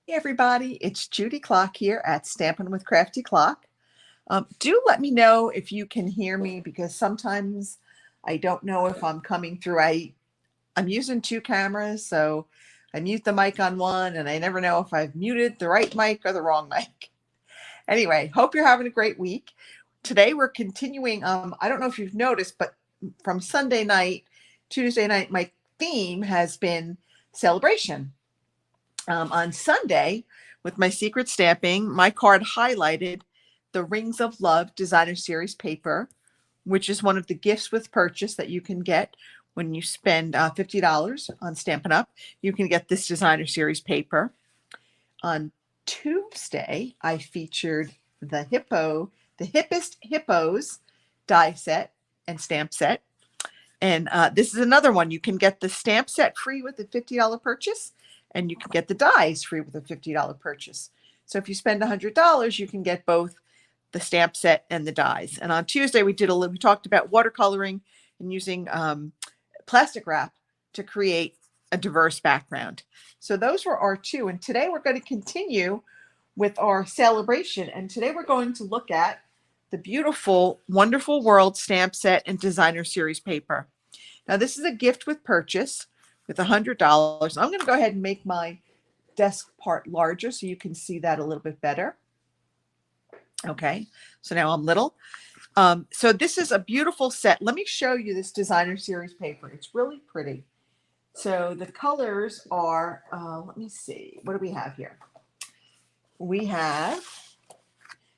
Hey everybody, it's Judy Klock here at Stampin' with Crafty Klock. Do let me know if you can hear me because sometimes I don't know if I'm coming through. I'm using two cameras, so I mute the mic on one and I never know if I've muted the right mic or the wrong mic. Anyway, hope you're having a great week. Today we're continuing, I don't know if you've noticed, but from Sunday night, Tuesday night, my theme has been celebration. On Sunday, with my secret stamping, my card highlighted the Rings of Love Designer Series paper, which is one of the gifts with purchase that you can get when you spend $50 on Stampin' Up. You can get this Designer Series paper. On Tuesday, I featured the Hippest Hippos die set and stamp set. And this is another one. You can get the stamp set free with a $50 purchase, and you can get the dies free with a $50 purchase. So if you spend $100, you can get both the stamp set and the dies. And on Tuesday, we talked about watercoloring and using plastic wrap to create a diverse background. So those were our two. And today we're going to continue with our celebration. And today we're going to look at the beautiful, wonderful world stamp set and designer series paper. Now this is a gift with purchase with $100. I'm going to go ahead and make my desk part larger so you can see that a little bit better. Okay, so now I'm little. So this is a beautiful set. Let me show you this designer series paper. It's really pretty. So the colors are, let me see, what do we have here? We have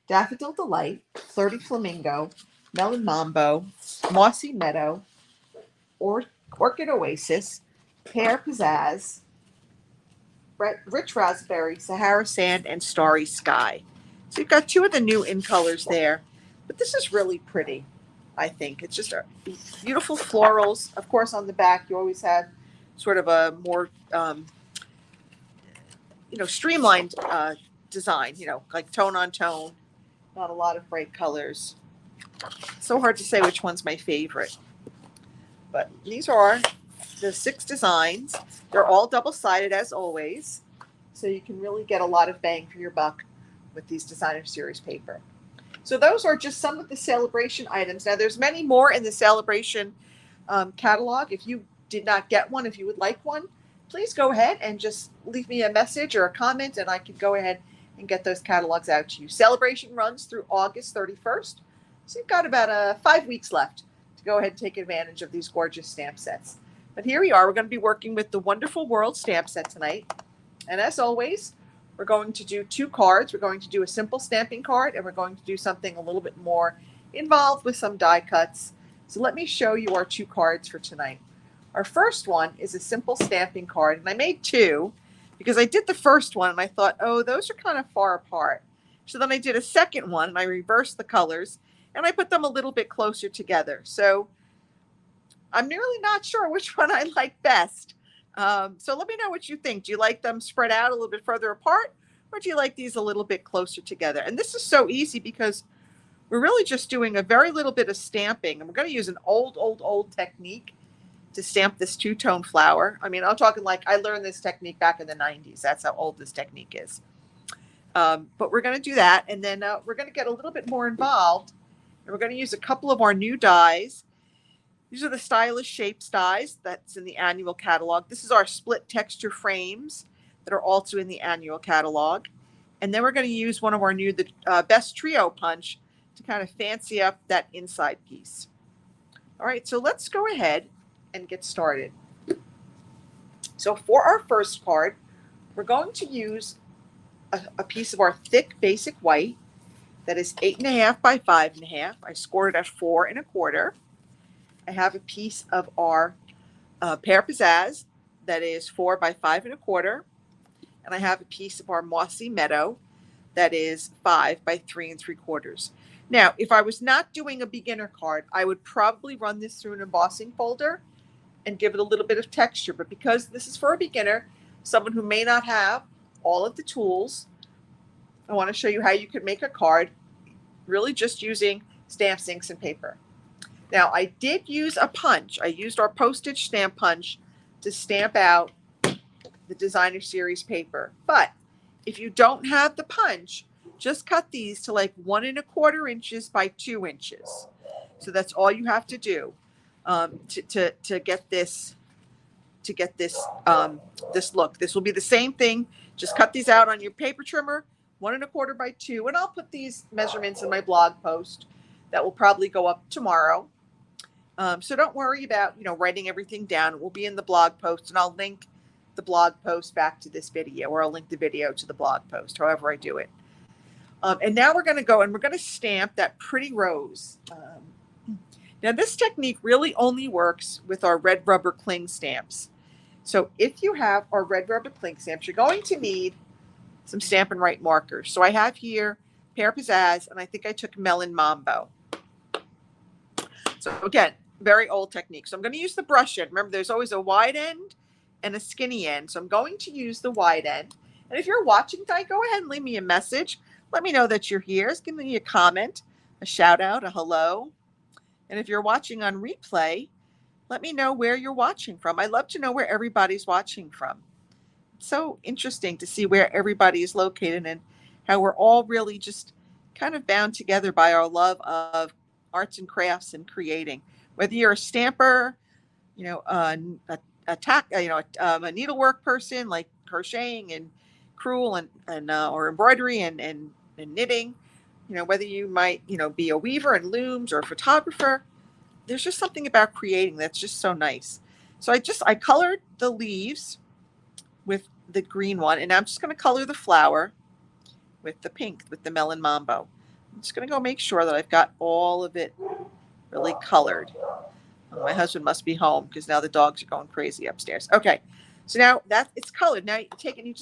Daffodil Delight, Flirty Flamingo, Melon Mambo, Mossy Meadow, Orchid Oasis, Pear Pizzazz, Rich Raspberry, Sahara Sand, and Starry Sky. So you've got two of the new in colors there, but this is really pretty, I think. It's just beautiful florals. Of course, on the back, you always have sort of a more, streamlined design, like tone on tone, not a lot of bright colors. So hard to say which one's my favorite. But these are the 6 designs. They're all double-sided as always, so you can really get a lot of bang for your buck with these designer series paper. So those are just some of the celebration items. Now there's many more in the celebration catalog. If you did not get one, if you would like one, please go ahead and just leave me a message or a comment and I can go ahead and get those catalogs out to you. Celebration runs through August 31st. So you've got about 5 weeks left to go ahead and take advantage of these gorgeous stamp sets. But here we are. We're going to be working with the Wonderful World stamp set tonight. And as always, we're going to do 2 cards. We're going to do a simple stamping card, and we're going to do something a little bit more involved with some die cuts. So let me show you our 2 cards for tonight. Our first one is a simple stamping card, and I made 2 because I did the first one and I thought, oh, those are kind of far apart. So then I did a second one and I reversed the colors and I put them a little bit closer together. So I'm really not sure which one I like best. So let me know what you think. Do you like them spread out a little bit further apart, or do you like these a little bit closer together? And this is so easy because we're really just doing a very little bit of stamping. And we're going to use an old technique to stamp this 2-tone flower. I mean, I'm talking like I learned this technique back in the 90s. That's how old this technique is. But we're going to do that. And then we're going to get a little bit more involved. And we're going to use a couple of our new dies. These are the Stylish Shapes dies that's in the annual catalog. This is our split texture frames that are also in the annual catalog. And then we're going to use one of our new, the Best Trio Punch to kind of fancy up that inside piece. All right, so let's go ahead and get started. So for our first card, we're going to use a piece of our thick basic white that is 8.5 by 5.5. I scored it at 4 1/4. I have a piece of our Pear Pizzazz that is 4 by 5 1/4. And I have a piece of our Mossy Meadow that is 5 by 3 3/4. Now, if I was not doing a beginner card, I would probably run this through an embossing folder and give it a little bit of texture. But because this is for a beginner, someone who may not have all of the tools, I want to show you how you could make a card really just using stamps, inks, and paper. Now, I did use a punch. I used our postage stamp punch to stamp out the designer series paper. But if you don't have the punch, just cut these to like 1 1/4 inches by 2 inches. So that's all you have to do to get this this look. This will be the same thing. Just cut these out on your paper trimmer, 1 1/4 by 2, and I'll put these measurements in my blog post that will probably go up tomorrow. So don't worry about writing everything down. It will be in the blog post, and I'll link the blog post back to this video, or I'll link the video to the blog post, however I do it. And now we're going to go and we're going to stamp that pretty rose. Now this technique really only works with our red rubber cling stamps. So if you have our red rubber cling stamps, you're going to need some Stampin' Write markers. So I have here Pear Pizzazz, and I think I took Melon Mambo. So again, very old technique. So I'm going to use the brush end. Remember, there's always a wide end and a skinny end. So I'm going to use the wide end. And if you're watching tonight, go ahead and leave me a message. Let me know that you're here. Give me a comment, a shout out, a hello. And if you're watching on replay, let me know where you're watching from. I love to know where everybody's watching from. It's so interesting to see where everybody is located and how we're all really just kind of bound together by our love of arts and crafts and creating. Whether you're a stamper, a needlework person like crocheting and crewel and or embroidery and knitting, whether you might be a weaver and looms or a photographer, there's just something about creating that's just so nice. So I colored the leaves with the green one, and I'm just going to color the flower with the pink, with the Melon Mambo. I'm just going to go make sure that I've got all of it really colored. Oh, my husband must be home because now the dogs are going crazy upstairs. Okay, so now that it's colored, now you take it and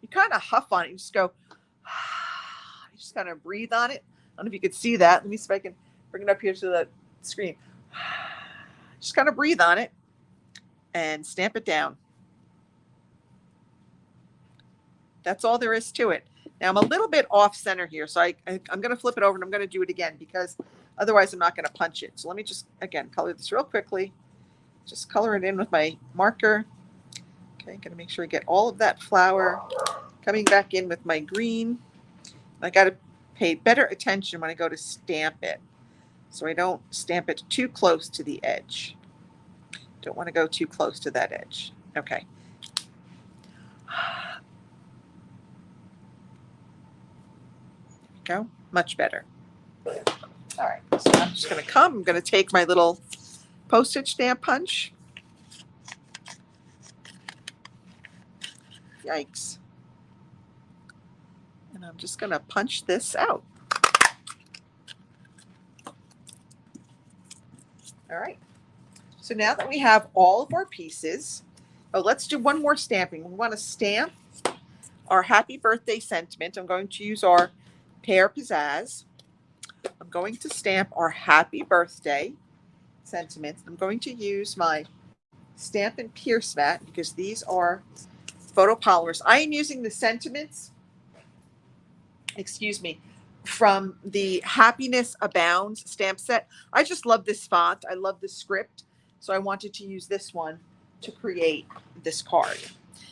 you kind of huff on it. You just go, you just kind of breathe on it. I don't know if you could see that. Let me see if I can bring it up here to the screen. Just kind of breathe on it and stamp it down. That's all there is to it. Now I'm a little bit off center here, so I'm going to flip it over and I'm going to do it again because otherwise I'm not going to punch it. So let me just, again, color this real quickly. Just color it in with my marker. Okay, going to make sure I get all of that flower. Coming back in with my green. I got to pay better attention when I go to stamp it, so I don't stamp it too close to the edge. Don't want to go too close to that edge. Okay. There we go. Much better. All right. So I'm just going to I'm going to take my little postage stamp punch. Yikes. And I'm just going to punch this out. All right. So now that we have all of our pieces, let's do one more stamping. We want to stamp our happy birthday sentiment. I'm going to use our Pear Pizzazz. I'm going to stamp our happy birthday sentiment. I'm going to use my Stampin' Pierce mat because these are photopolymers. I am using the sentiments, from the Happiness Abounds stamp set. I just love this font. I love the script. So I wanted to use this one to create this card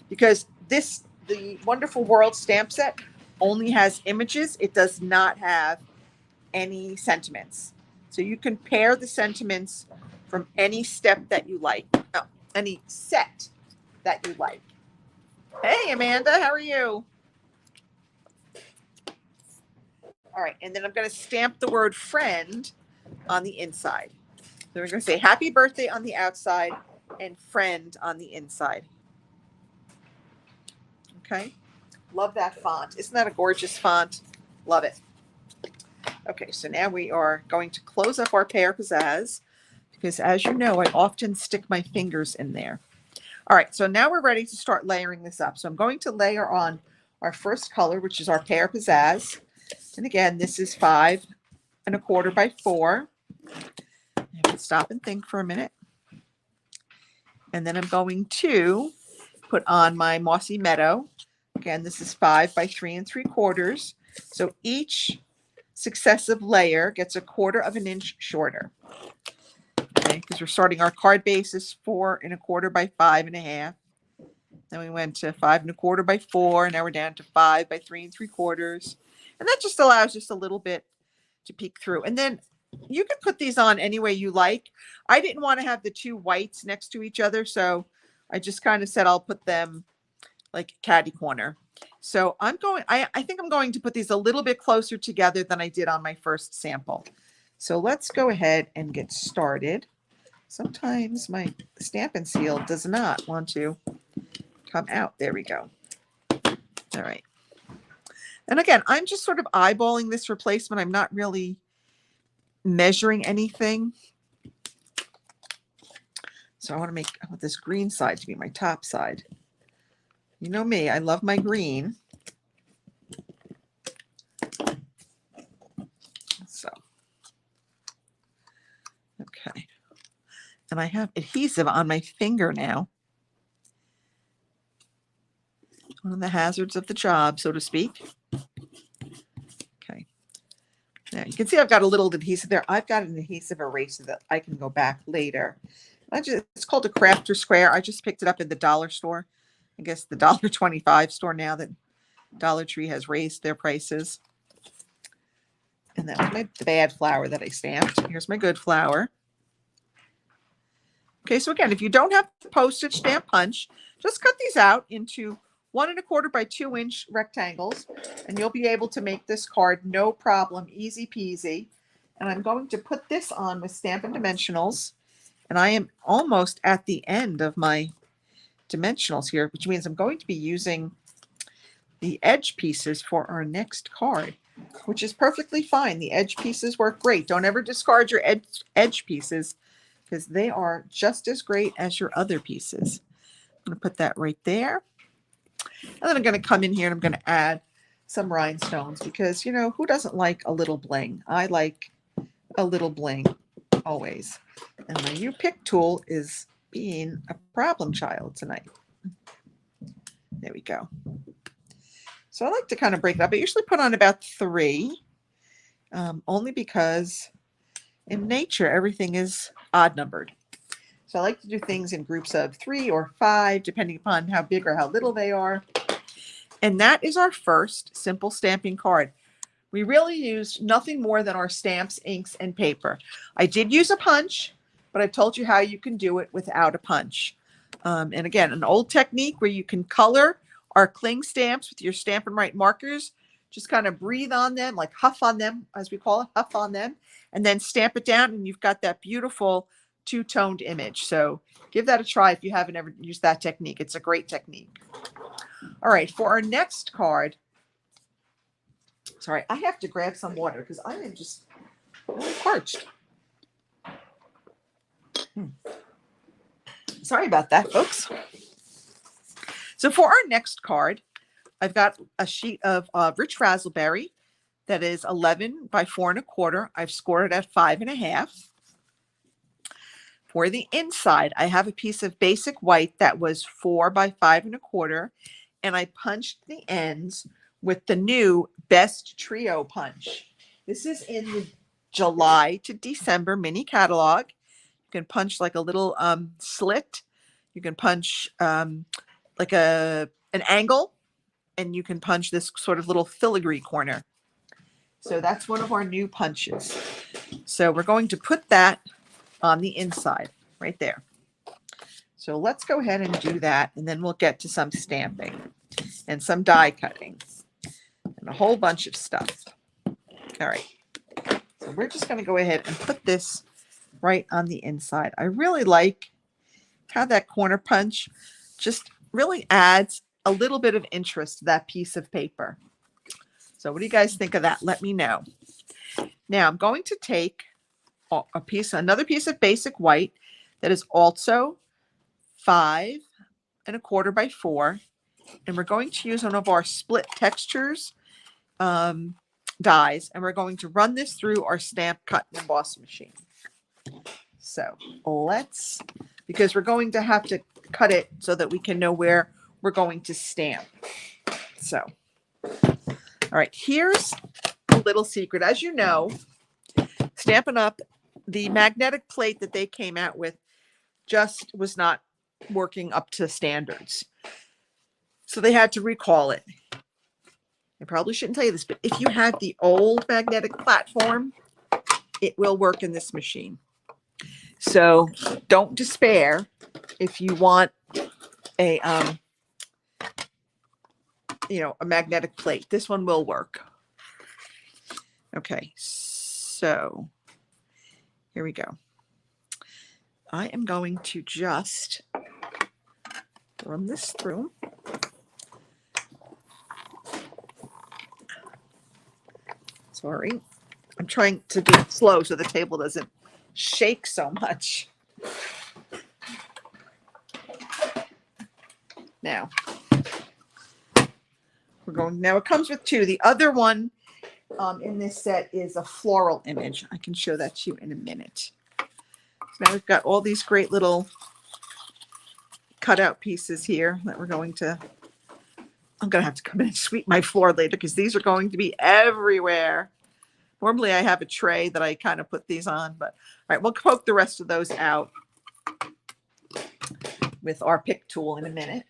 because the Wonderful World stamp set only has images. It does not have any sentiments. So you can pair the sentiments from any step that you like, any set that you like. Hey, Amanda, how are you? All right, and then I'm going to stamp the word friend on the inside. So we're going to say happy birthday on the outside and friend on the inside. Okay, love that font. Isn't that a gorgeous font? Love it. Okay, so now we are going to close up our Pear Pizzazz because, as you know, I often stick my fingers in there. All right, so now we're ready to start layering this up. So I'm going to layer on our first color, which is our Pear Pizzazz. And again, this is 5 1/4 by 4. I can stop and think for a minute. And then I'm going to put on my Mossy Meadow. Again, this is 5 by 3 3/4. So each successive layer gets 1/4 inch shorter. Okay, because we're starting our card base is 4 1/4 by 5 1/2. Then we went to 5 1/4 by 4. Now we're down to 5 by 3 3/4. And that just allows just a little bit to peek through. And then you can put these on any way you like. I didn't want to have the two whites next to each other, so I just kind of said I'll put them like catty corner. So I think I'm going to put these a little bit closer together than I did on my first sample. So let's go ahead and get started. Sometimes my Stampin' Seal does not want to come out. There we go. All right. And again, I'm just sort of eyeballing this replacement. I'm not really measuring anything. So I want this green side to be my top side. You know me, I love my green. So, okay. And I have adhesive on my finger now. One of the hazards of the job, so to speak. Okay. Now you can see I've got a little adhesive there. I've got an adhesive eraser that I can go back later. It's called a Crafter Square. I just picked it up in the dollar store. I guess the $1.25 store now that Dollar Tree has raised their prices. And that was the bad flower that I stamped. Here's my good flower. Okay, so again, if you don't have the postage stamp punch, just cut these out into 1 1/4 by 2 inch rectangles, and you'll be able to make this card no problem, easy peasy. And I'm going to put this on with Stampin' Dimensionals, and I am almost at the end of my dimensionals here, which means I'm going to be using the edge pieces for our next card, which is perfectly fine. The edge pieces work great. Don't ever discard your edge pieces because they are just as great as your other pieces. I'm going to put that right there. And then I'm going to come in here and I'm going to add some rhinestones because, you know, who doesn't like a little bling? I like a little bling always. And my U-Pick tool is being a problem child tonight. There we go. So I like to kind of break it up. I usually put on about 3, only because in nature, everything is odd numbered. So I like to do things in groups of 3 or 5, depending upon how big or how little they are. And that is our first simple stamping card. We really used nothing more than our stamps, inks, and paper. I did use a punch, but I've told you how you can do it without a punch. And again, an old technique where you can color our cling stamps with your Stampin' Right markers. Just kind of breathe on them, like huff on them, as we call it, huff on them, and then stamp it down, and you've got that beautiful two-toned image. So give that a try if you haven't ever used that technique. It's a great technique. All right, for our next card, sorry, I have to grab some water because I am just really parched. Sorry about that, folks. So for our next card, I've got a sheet of rich razzleberry that is 11 by 4 1/4. I've scored it at 5 1/2. For the inside, I have a piece of basic white that was 4 by 5 1/4, and I punched the ends with the new Best Trio punch. This is in the July to December mini catalog. You can punch like a little slit. You can punch like an angle, and you can punch this sort of little filigree corner. So that's one of our new punches. So we're going to put that on the inside right there. So let's go ahead and do that, and then we'll get to some stamping and some die cutting and a whole bunch of stuff. All right. So we're just going to go ahead and put this right on the inside. I really like how that corner punch just really adds a little bit of interest to that piece of paper. So what do you guys think of that? Let me know. Now I'm going to take another piece of basic white that is also 5 1/4 by 4, and we're going to use one of our split textures dies, and we're going to run this through our stamp cut and emboss machine. So because we're going to have to cut it so that we can know where we're going to stamp. So, all right, here's a little secret. As you know, Stampin' Up, the magnetic plate that they came out with just was not working up to standards. So they had to recall it. I probably shouldn't tell you this, but if you have the old magnetic platform, it will work in this machine. So don't despair if you want a a magnetic plate. This one will work. Okay, so here we go. I am going to just run this through. Sorry, I'm trying to do it slow so the table doesn't shake so much. Now, we're going, now it comes with two. The other one in this set is a floral image. I can show that to you in a minute. So now we've got all these great little cutout pieces here that we're going to, I'm going to have to come in and sweep my floor later because these are going to be everywhere. Normally I have a tray that I kind of put these on, but all right, we'll poke the rest of those out with our pick tool in a minute.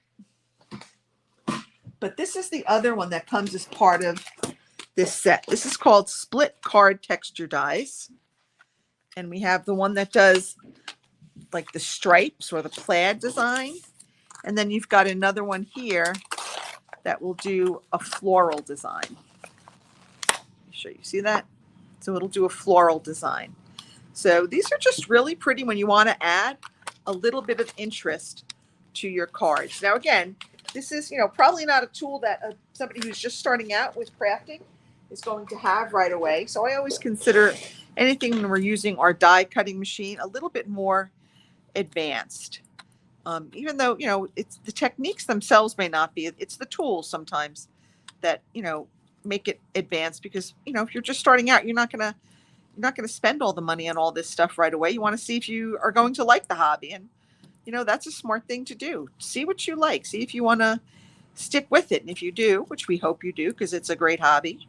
But this is the other one that comes as part of this set. This is called Split Card Texture Dies. And we have the one that does like the stripes or the plaid design. And then you've got another one here that will do a floral design. Let me show you. See that? So it'll do a floral design. So these are just really pretty when you want to add a little bit of interest to your cards. Now, again, this is, probably not a tool that somebody who's just starting out with crafting is going to have right away. So I always consider anything when we're using our die cutting machine a little bit more advanced. Even though, it's the techniques themselves may not be, it's the tools sometimes that, make it advanced because, if you're just starting out, you're not going to spend all the money on all this stuff right away. You want to see if you are going to like the hobby. And, that's a smart thing to do. See what you like. See if you want to stick with it. And if you do, which we hope you do, because it's a great hobby,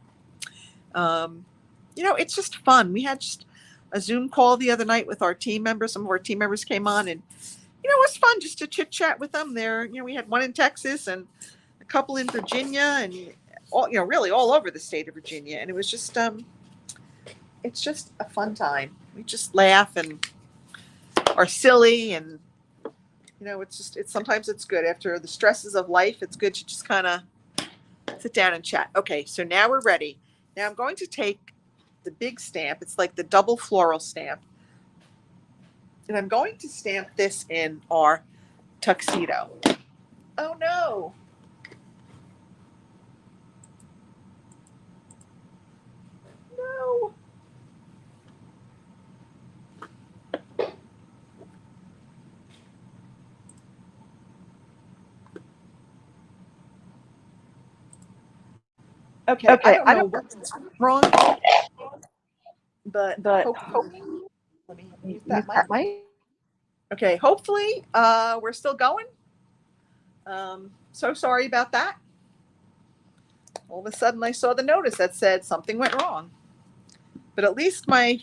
it's just fun. We had just a Zoom call the other night with our team members. Some of our team members came on and, it was fun just to chit chat with them there. We had one in Texas and a couple in Virginia and all, really all over the state of Virginia. And it was just, it's just a fun time. We just laugh and are silly and, sometimes it's good after the stresses of life. It's good to just kind of sit down and chat. Okay. So now we're ready. Now I'm going to take the big stamp. It's like the double floral stamp. And I'm going to stamp this in our tuxedo. Oh no. No. Okay, I don't know what's wrong, but hopefully, let me mute that mic. Okay, hopefully we're still going. So sorry about that. All of a sudden I saw the notice that said something went wrong. But at least my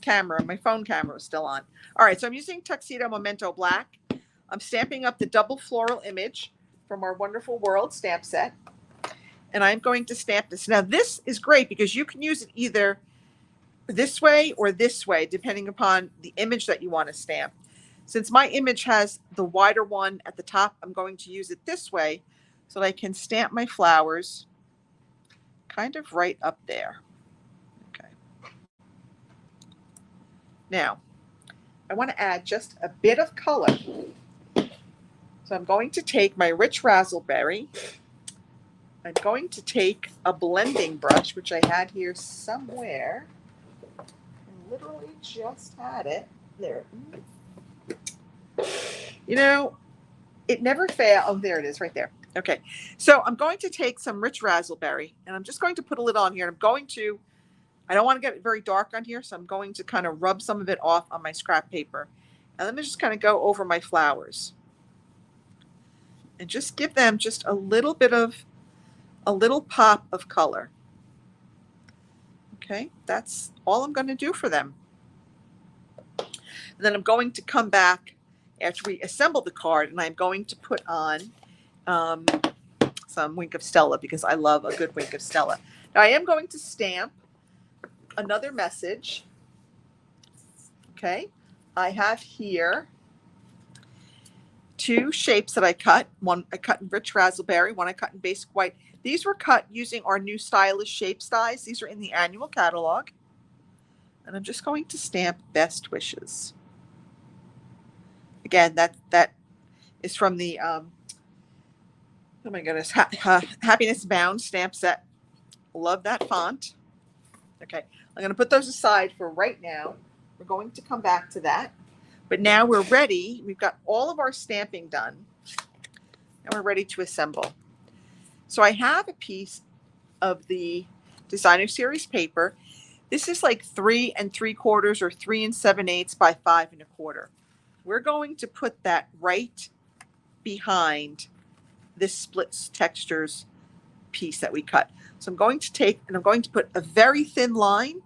phone camera is still on. All right, so I'm using Tuxedo Memento Black. I'm stamping up the double floral image from our Wonderful World stamp set. And I'm going to stamp this. Now this is great because you can use it either this way or this way, depending upon the image that you want to stamp. Since my image has the wider one at the top, I'm going to use it this way so that I can stamp my flowers kind of right up there. Okay. Now, I want to add just a bit of color. So I'm going to take my rich razzleberry. I'm going to take a blending brush, which I had here somewhere. I literally just had it. There. It never fails. Oh, there it is right there. Okay. So I'm going to take some rich razzleberry and I'm just going to put a little on here. And I don't want to get it very dark on here. So I'm going to kind of rub some of it off on my scrap paper. And let me just kind of go over my flowers and just give them just a little pop of color. Okay. That's all I'm going to do for them. And then I'm going to come back after we assemble the card and I'm going to put on some Wink of Stella because I love a good Wink of Stella. Now I am going to stamp another message. Okay, I have here two shapes that I cut. One I cut in rich raspberry, one I cut in basic white. These were cut using our new stylish shape dies. These are in the annual catalog. And I'm just going to stamp Best Wishes. Again, that is from the oh my goodness, Happiness Bound stamp set. Love that font. Okay, I'm going to put those aside for right now. We're going to come back to that. But now we're ready. We've got all of our stamping done. And we're ready to assemble. So I have a piece of the Designer Series paper. This is like 3 3/4 or 3 7/8 by 5 1/4. We're going to put that right behind this split textures piece that we cut. So I'm going to take and I'm going to put a very thin line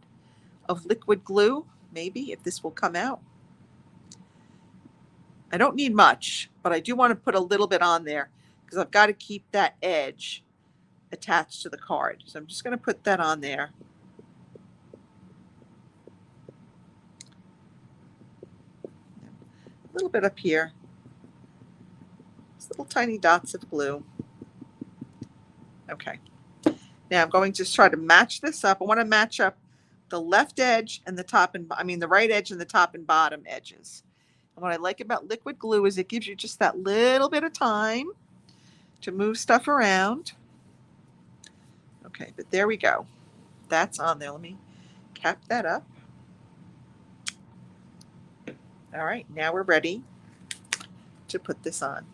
of liquid glue, maybe if this will come out. I don't need much, but I do want to put a little bit on there because I've got to keep that edge attached to the card. So I'm just going to put that on there. A little bit up here. Just little tiny dots of glue. Okay. Now I'm going to try to match this up. I want to match up the left edge and the top and the right edge and the top and bottom edges. And what I like about liquid glue is it gives you just that little bit of time to move stuff around. Okay, but there we go. That's on there. Let me cap that up. All right, now we're ready to put this on.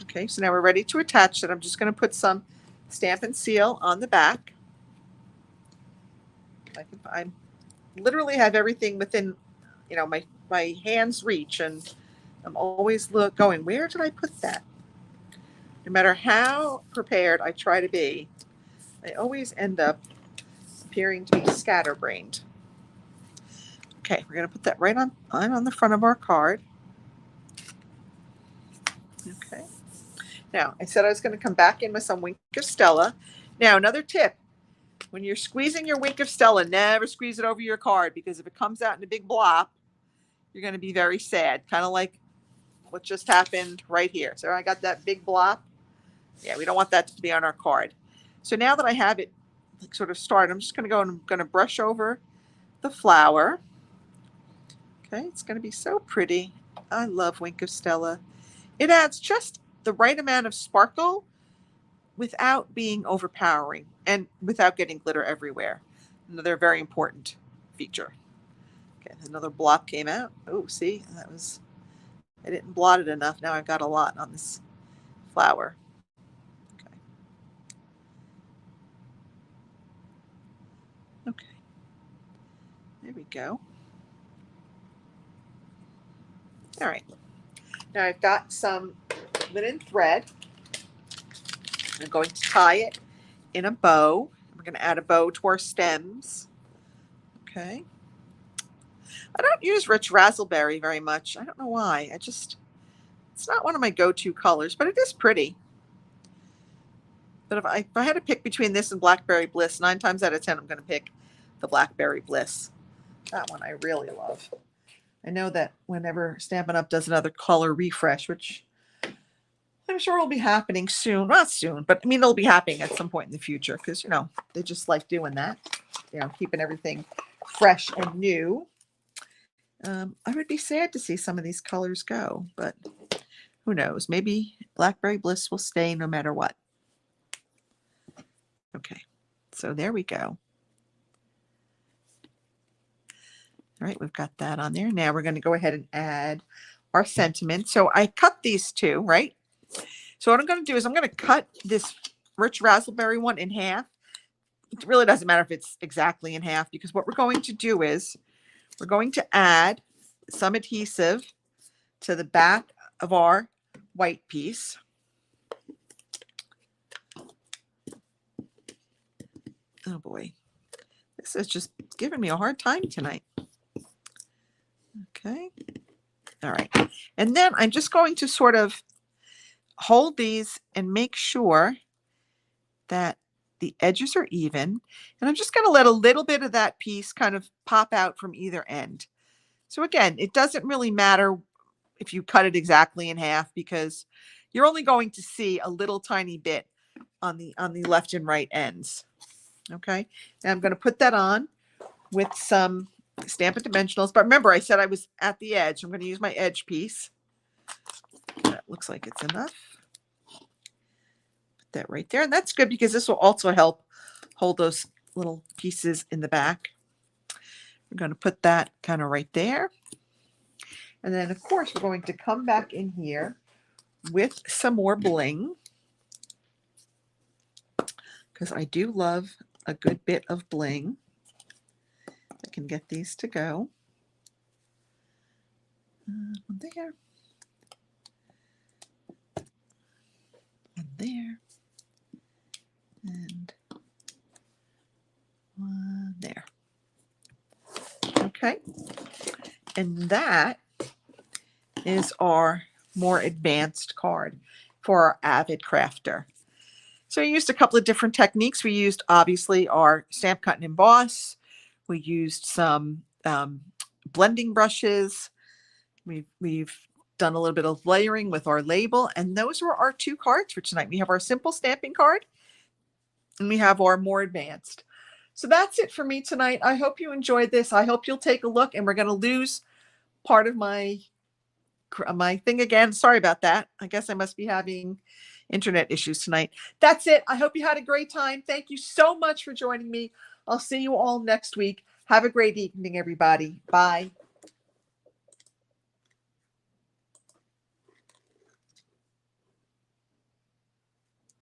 Okay, so now we're ready to attach it. I'm just going to put some Stampin' Seal on the back. I literally have everything within, my hand's reach, and I'm always going, where did I put that? No matter how prepared I try to be, I always end up appearing to be scatterbrained. Okay, we're going to put that right on the front of our card. Okay. Now, I said I was going to come back in with some Wink of Stella. Now, another tip. When you're squeezing your Wink of Stella, never squeeze it over your card, because if it comes out in a big blob, you're going to be very sad. Kind of like what just happened right here. So I got that big blob. Yeah, we don't want that to be on our card. So now that I have it sort of started, I'm just going to go and I'm going to brush over the flower. Okay, it's going to be so pretty. I love Wink of Stella. It adds just the right amount of sparkle without being overpowering and without getting glitter everywhere. Another very important feature. Okay, another blob came out. Oh, see, I didn't blot it enough. Now I've got a lot on this flower. Okay. Okay. There we go. All right. Now I've got some linen thread. I'm going to tie it in a bow. We're going to add a bow to our stems. Okay. I don't use rich raspberry very much. I don't know why. It's not one of my go-to colors, but it is pretty. But if I had to pick between this and Blackberry Bliss, 9 times out of 10, I'm going to pick the Blackberry Bliss. That one I really love. I know that whenever Stampin' Up! Does another color refresh, which I'm sure will be happening soon. Not soon, but it'll be happening at some point in the future, because, they just like doing that, keeping everything fresh and new. I would be sad to see some of these colors go, but who knows? Maybe Blackberry Bliss will stay no matter what. Okay, so there we go. All right, we've got that on there. Now we're going to go ahead and add our sentiment. So I cut these two, right? So what I'm going to do is I'm going to cut this rich raspberry one in half. It really doesn't matter if it's exactly in half, because what we're going to do is we're going to add some adhesive to the back of our white piece. Oh boy, this is just giving me a hard time tonight. Okay. All right. And then I'm just going to sort of hold these and make sure that the edges are even. And I'm just going to let a little bit of that piece kind of pop out from either end. So again, it doesn't really matter if you cut it exactly in half, because you're only going to see a little tiny bit on the left and right ends. Okay, and I'm going to put that on with some Stampin' Dimensionals. But remember, I said I was at the edge. I'm going to use my edge piece. That looks like it's enough. Put that right there. And that's good because this will also help hold those little pieces in the back. I'm going to put that kind of right there. And then, of course, we're going to come back in here with some more bling, because I do love a good bit of bling. I can get these to go. One there. One there. And one there. Okay. And that is our more advanced card for our avid crafter. So we used a couple of different techniques. We used, obviously, our stamp, cut, and emboss. We used some blending brushes. We've done a little bit of layering with our label, and those were our two cards for tonight. We have our simple stamping card, and we have our more advanced. So that's it for me tonight. I hope you enjoyed this. I hope you'll take a look, and we're going to lose part of my thing again. Sorry about that. I guess I must be having internet issues tonight. That's it. I hope you had a great time. Thank you so much for joining me. I'll see you all next week. Have a great evening, everybody. Bye.